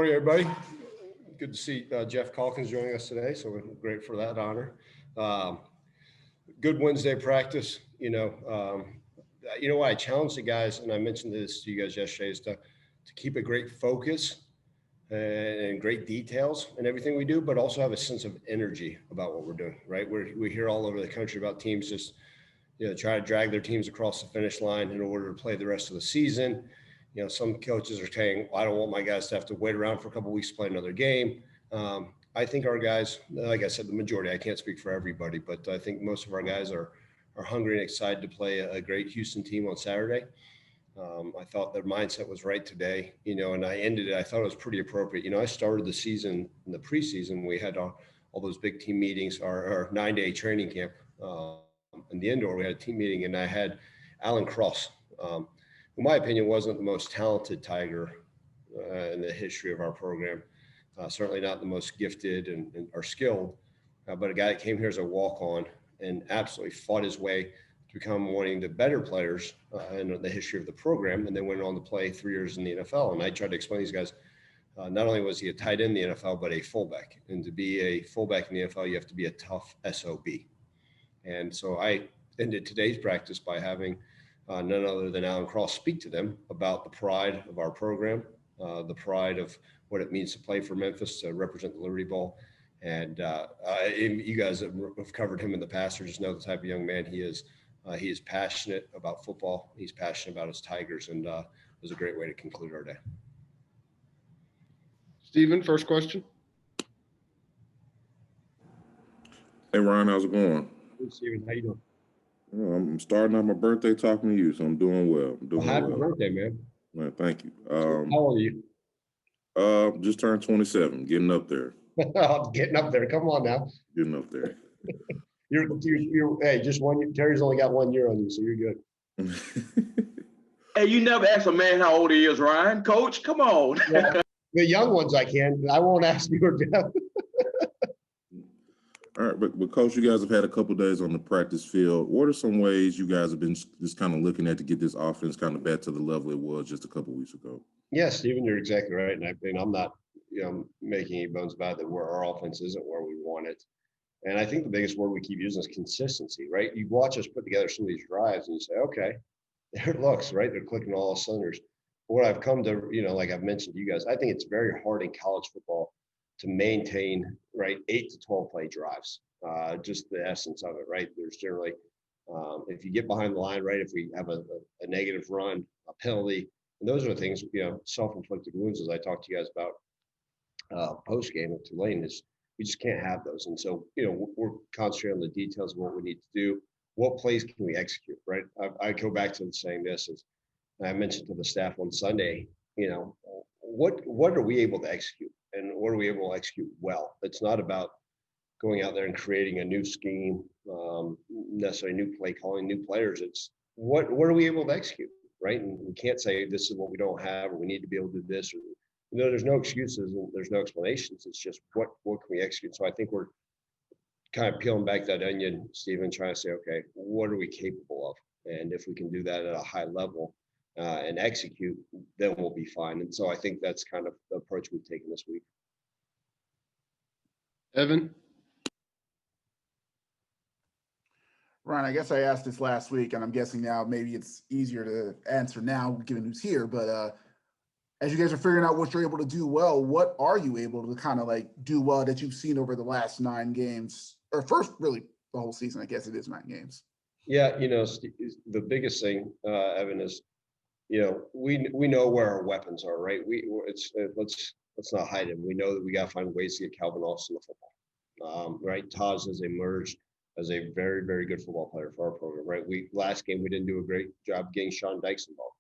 morning, everybody. Good to see Jeff Calkins joining us today, so we're great for that honor. Good Wednesday practice. What I challenge the guys, and I mentioned this to you guys yesterday, is to keep a great focus and great details in everything we do, but also have a sense of energy about what we're doing, right? We hear all over the country about teams just, try to drag their teams across the finish line in order to play the rest of the season. Some coaches are saying, I don't want my guys to have to wait around for a couple of weeks to play another game. I think our guys, like I said, the majority, I can't speak for everybody, but I think most of our guys are hungry and excited to play a great Houston team on Saturday. I thought their mindset was right today, and I ended it. I thought it was pretty appropriate. I started the season in the preseason. We had all those big team meetings, our 9-day training camp in the indoor. We had a team meeting, and I had Alan Cross, who in my opinion wasn't the most talented Tiger in the history of our program. Certainly not the most gifted and or skilled, but a guy that came here as a walk-on and absolutely fought his way to become one of the better players in the history of the program, and then went on to play 3 years in the NFL. And I tried to explain to these guys, not only was he a tight end in the NFL, but a fullback. And to be a fullback in the NFL, you have to be a tough SOB. And so I ended today's practice by having none other than Alan Cross speak to them about the pride of our program, the pride of what it means to play for Memphis, to represent the Liberty Bowl. And you guys that have covered him in the past or just know the type of young man he is. He is passionate about football. He's passionate about his Tigers, and it was a great way to conclude our day. Steven, first question. Hey, Ryan, how's it going? Hey, Steven, how you doing? Well, I'm starting out my birthday talking to you, so I'm doing well. Happy birthday, man. Man, thank you. How old are you? Just turned 27, getting up there. Getting up there. Come on now. Getting up there. You're hey, just 1 year. Terry's only got 1 year on you, so you're good. Hey, you never ask a man how old he is, Ryan. Coach, come on. Yeah, the young ones I can. I won't ask you or Jeff. All right, but Coach, you guys have had a couple of days on the practice field. What are some ways you guys have been just kind of looking at to get this offense kind of back to the level it was just a couple of weeks ago? Yeah, Steven, you're exactly right. And I'm not, making any bones about that where our offense isn't where we want it. And I think the biggest word we keep using is consistency, right? You watch us put together some of these drives and you say, okay, there it looks, right? They're clicking all cylinders. But what I've come to, like I've mentioned to you guys, I think it's very hard in college football to maintain, right, 8 to 12 play drives. Just the essence of it, right? There's generally, if you get behind the line, right, if we have a negative run, a penalty, and those are the things, self-inflicted wounds, as I talked to you guys about post-game at Tulane, is we just can't have those. And so, we're concentrating on the details of what we need to do. What plays can we execute, right? I go back to saying this, as I mentioned to the staff on Sunday, what are we able to execute? And what are we able to execute well? It's not about going out there and creating a new scheme, necessarily new play calling, new players. It's what are we able to execute, right? And we can't say this is what we don't have, or we need to be able to do this, or there's no excuses and there's no explanations. It's just what can we execute? So I think we're kind of peeling back that onion, Stephen, trying to say, okay, what are we capable of? And if we can do that at a high level and execute, then we'll be fine. And so I think that's kind of the approach we've taken this week. Evan? Ryan, I guess I asked this last week, and I'm guessing now maybe it's easier to answer now given who's here. But as you guys are figuring out what you're able to do well, what are you able to kind of do well that you've seen over the last 9 games, or first really the whole season? I guess it is 9 games. Yeah, the biggest thing, Evan, is we know where our weapons are, right? Let's not hide them. We know that we got to find ways to get Calvin Austin the football, right? Taj has emerged as a very, very good football player for our program, right? Last game we didn't do a great job getting Sean Dykes involved,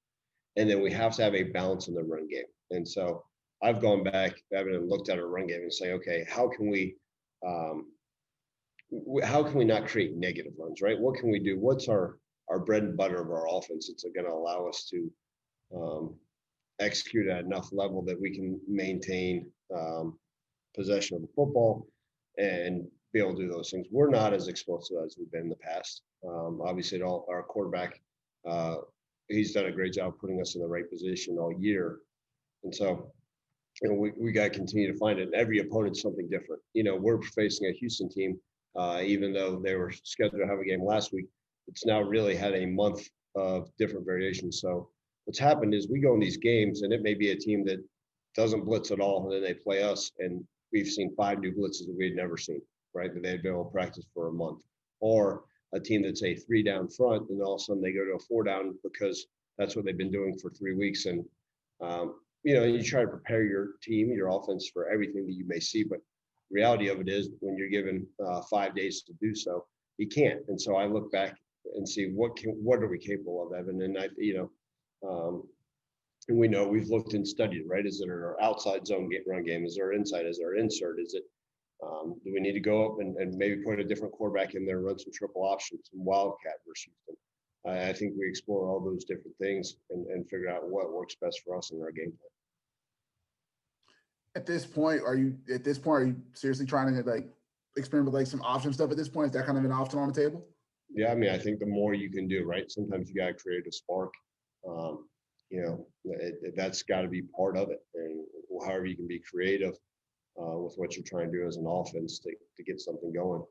and then we have to have a balance in the run game. And so I've gone back, Evan, and looked at our run game and say, okay, how can we not create negative runs, right? What can we do? What's our bread and butter of our offense? It's going to allow us to execute at enough level that we can maintain possession of the football and be able to do those things. We're not as explosive as we've been in the past. Obviously, our quarterback, he's done a great job putting us in the right position all year. And so and we got to continue to find it. And every opponent's something different. You know, we're facing a Houston team, even though they were scheduled to have a game last week. It's now really had a month of different variations. So what's happened is we go in these games, and it may be a team that doesn't blitz at all, and then they play us, and we've seen 5 new blitzes that we had never seen, right? That they'd been able to practice for a month. Or a team that's a 3 down front, and all of a sudden they go to a 4 down because that's what they've been doing for 3 weeks. And you know, you try to prepare your team, your offense for everything that you may see, but reality of it is when you're given 5 days to do so, you can't. And so I look back and see what are we capable of, Evan? And and we know we've looked and studied, right? Is it our outside zone run game? Is there inside? Is there insert? Is it do we need to go up and maybe put a different quarterback in there, run some triple options, some wildcat versus Houston? I think we explore all those different things and figure out what works best for us in our game plan. At this point, are you seriously trying to like experiment with like some option stuff at this point? Is that kind of an option on the table? Yeah, I mean, I think the more you can do, right? Sometimes you got to create a spark. You know, that's got to be part of it. And however you can be creative with what you're trying to do as an offense to get something going.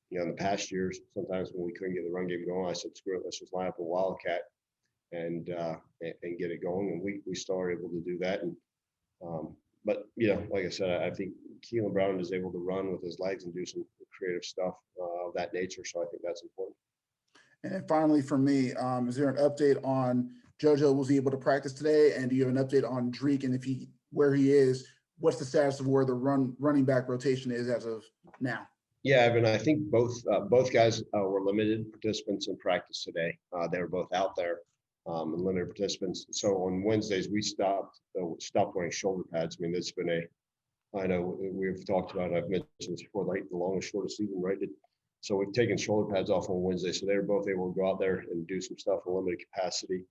You know, in the past years, sometimes when we couldn't get the run game going, I said, screw it, let's just line up a wildcat and get it going. And we still are able to do that. And but you know, like I said, I think Keelan Brown is able to run with his legs and do some creative stuff of that nature. So I think that's important. And then finally, for me, is there an update on JoJo? Was he able to practice today? And do you have an update on Drake? And where he is, what's the status of where the running back rotation is as of now? Yeah, Evan, I think both guys were limited participants in practice today. They were both out there and limited participants. So on Wednesdays, we stopped wearing shoulder pads. I mean, it's been I know we've talked about, I've mentioned this before, like the longest, shortest season, right? So we've taken shoulder pads off on Wednesday. So they were both able to go out there and do some stuff in limited capacity.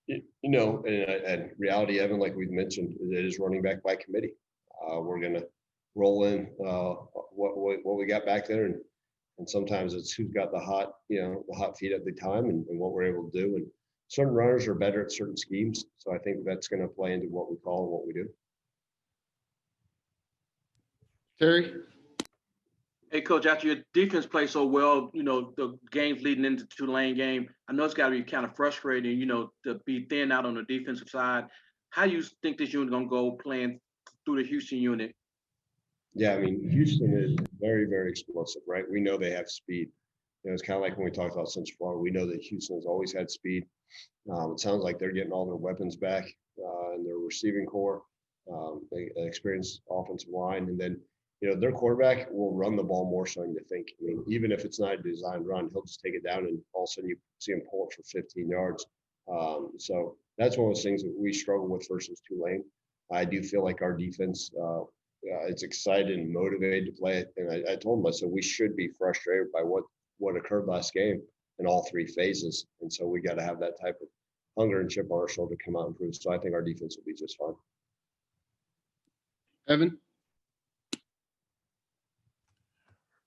You know, and reality, Evan, like we've mentioned, it is running back by committee. We're going to roll in what we got back there. And sometimes it's who's got the hot feet at the time and what we're able to do. And certain runners are better at certain schemes. So I think that's going to play into what we call and what we do. Terry? Hey, Coach, after your defense plays so well, you know, the games leading into Tulane game, I know it's got to be kind of frustrating, you know, to be thin out on the defensive side. How do you think this unit going to go playing through the Houston unit? Yeah, I mean, Houston is very, very explosive, right? We know they have speed. You know, it's kind of like when we talked about Central Florida. We know that Houston has always had speed. It sounds like they're getting all their weapons back in their receiving core, they experienced offensive line, and then you know, their quarterback will run the ball more so than you think. I mean, even if it's not a designed run, he'll just take it down and all of a sudden you see him pull it for 15 yards. So that's one of those things that we struggle with versus Tulane. I do feel like our defense is excited and motivated to play it. And I told him, I said, we should be frustrated by what occurred last game in all 3 phases. And so we got to have that type of hunger and chip on our shoulder to come out and prove. So I think our defense will be just fine. Evan?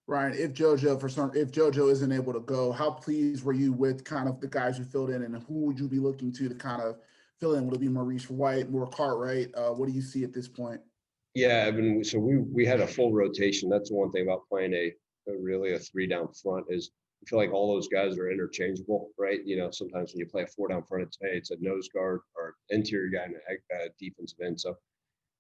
Ryan, if JoJo isn't able to go, how pleased were you with kind of the guys who filled in, and who would you be looking to kind of fill in? Would it be Maurice White, more Cartwright? What do you see at this point? Yeah, I mean, so we had a full rotation. That's the one thing about playing a 3 down front is I feel like all those guys are interchangeable, right? You know, sometimes when you play a 4 down front, it's a nose guard or interior guy and a defensive end. So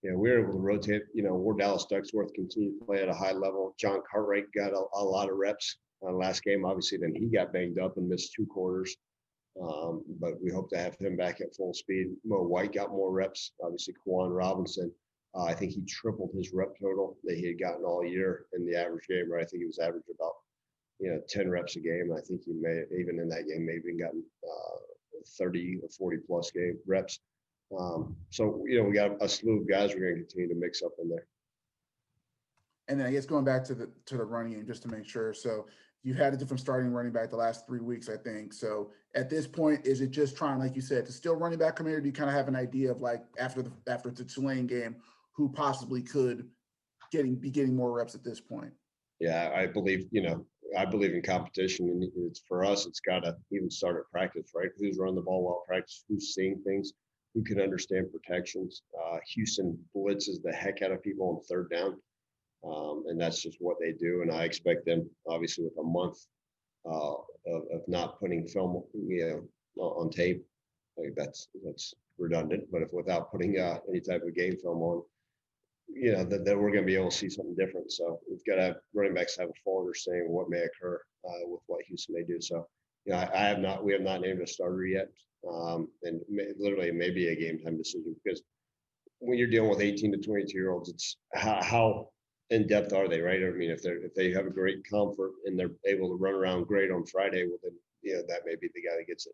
you know, we were able to rotate. You know, Ward Dallas Ducksworth continued to play at a high level. John Cartwright got a lot of reps last game. Obviously, then he got banged up and missed 2 quarters. But we hope to have him back at full speed. Mo White got more reps. Obviously, Kwan Robinson, I think he tripled his rep total that he had gotten all year in the average game. Right, I think he was average about 10 reps a game. I think he may even in that game maybe gotten 30 or 40 plus game reps. So, you know, we got a slew of guys we're going to continue to mix up in there. And then I guess going back to the running game, just to make sure. So you had a different starting running back the last 3 weeks, I think. So at this point, is it just trying, like you said, to still running back come here? Do you kind of have an idea of like after the Tulane game, who possibly could be getting more reps at this point? Yeah, I believe in competition, and it's for us. It's got to even start at practice, right? Who's running the ball well at practice? Who's seeing things? who can understand protections. Houston blitzes the heck out of people on third down. And that's just what they do. And I expect them, obviously, with a month of not putting film, on tape. Like that's redundant. But if without putting any type of game film on, that we're going to be able to see something different. So we've got to have running backs have a full understanding of what may occur with what Houston may do. So, we have not named a starter yet. And literally it may be a game time decision, because when you're dealing with 18 to 22-year-olds, it's how in depth are they, right? I mean, if they have a great comfort and they're able to run around great on Friday, well then, that may be the guy that gets it.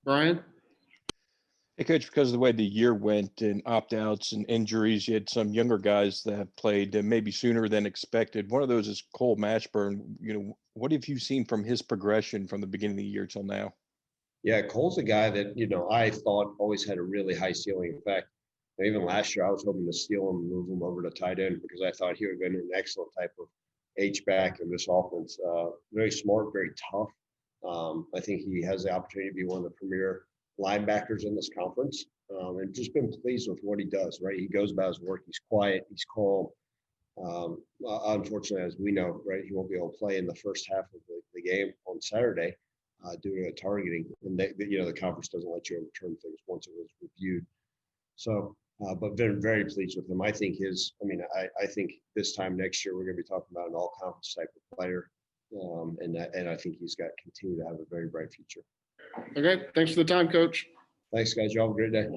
Brian? Hey, Coach, because of the way the year went and opt-outs and injuries, you had some younger guys that have played maybe sooner than expected. One of those is Cole Mashburn. What have you seen from his progression from the beginning of the year till now? Yeah, Cole's a guy that, I thought always had a really high ceiling. In fact, even last year, I was hoping to steal him and move him over to tight end, because I thought he would have been an excellent type of H-back in this offense. Very smart, very tough. I think he has the opportunity to be one of the premier linebackers in this conference, and just been pleased with what he does, right? He goes about his work. He's quiet. He's calm. Unfortunately, as we know, right, he won't be able to play in the first half of the game on Saturday due to a targeting. And the conference doesn't let you overturn things once it was reviewed. So, but very, very pleased with him. I think I think this time next year we're going to be talking about an all-conference type of player, and I think he's got to continue to have a very bright future. Okay, thanks for the time, Coach. Thanks, guys. Y'all have a great day.